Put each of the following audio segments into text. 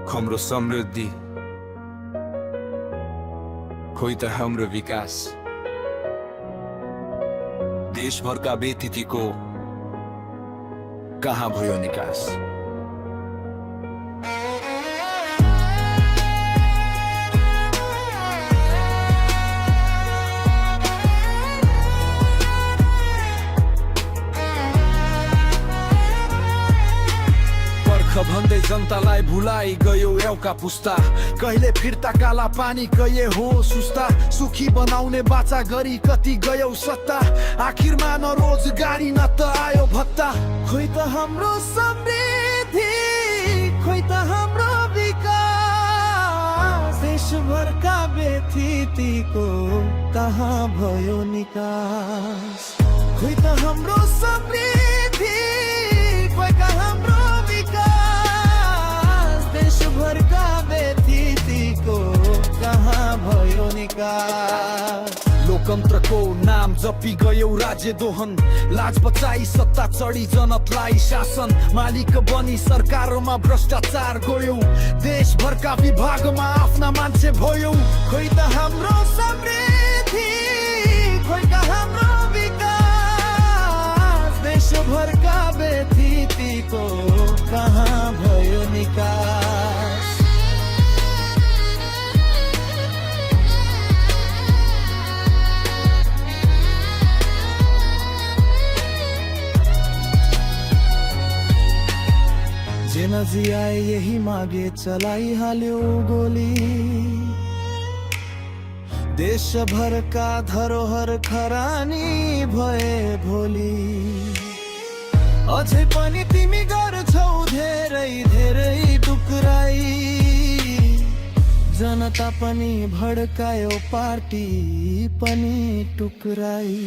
हाम्रो समृद्धि खोइ त हाम्रो विकास देशभरका व्यतिथिको कहाँ भयो निकास। भन्दै जनतालाई भुलाई गयो एउटा पुस्ता, कहिले फिर्ता काला पानी गए हो सुस्ता। सुखी बनाउने बाचा गरी कति गयो सत्ता, आखिरमा न रोजगारी न त आयो भत्ता। खोइ त हाम्रो समृद्धि खोइ त हाम्रो विकास, देशभरका व्यतिथिको कहाँ भयो निकास। खोइ त हाम्रो समृद्धि खोइ त हाम्रो देशभरका व्यतिथिको कहाँ भयो निकास। लोकतन्त्रको नाम जपी गयो राज्य दोहन, लाज बचाई सत्ता चढी जनतलाई शासन। मालिक बनी सरकारमा भ्रष्टाचार गयो, देशभरका विभागमा आफ्ना मान्छे भयो। खोइ त हाम्रो समृद्धि खोइ त हाम्रो विकास, देशभरका व्यतिथिको कहाँ भयो निकास। जेनजी आए यही मागे चलाई हाल्यो गोली, देशभरका धरोहर खरानी भए भोलि। अझै पनि तिमी गर्छौ धेरै धेरै टुक्राई, जनता पनि भड्कायो पार्टी पनि टुक्राई।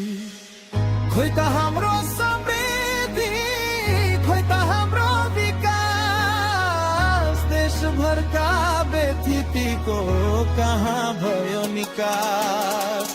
खोइ त हाम्रो समृद्धि खोइ त हाम्रो विकास, देशभरका व्यतिथिको कहाँ भयो निकास।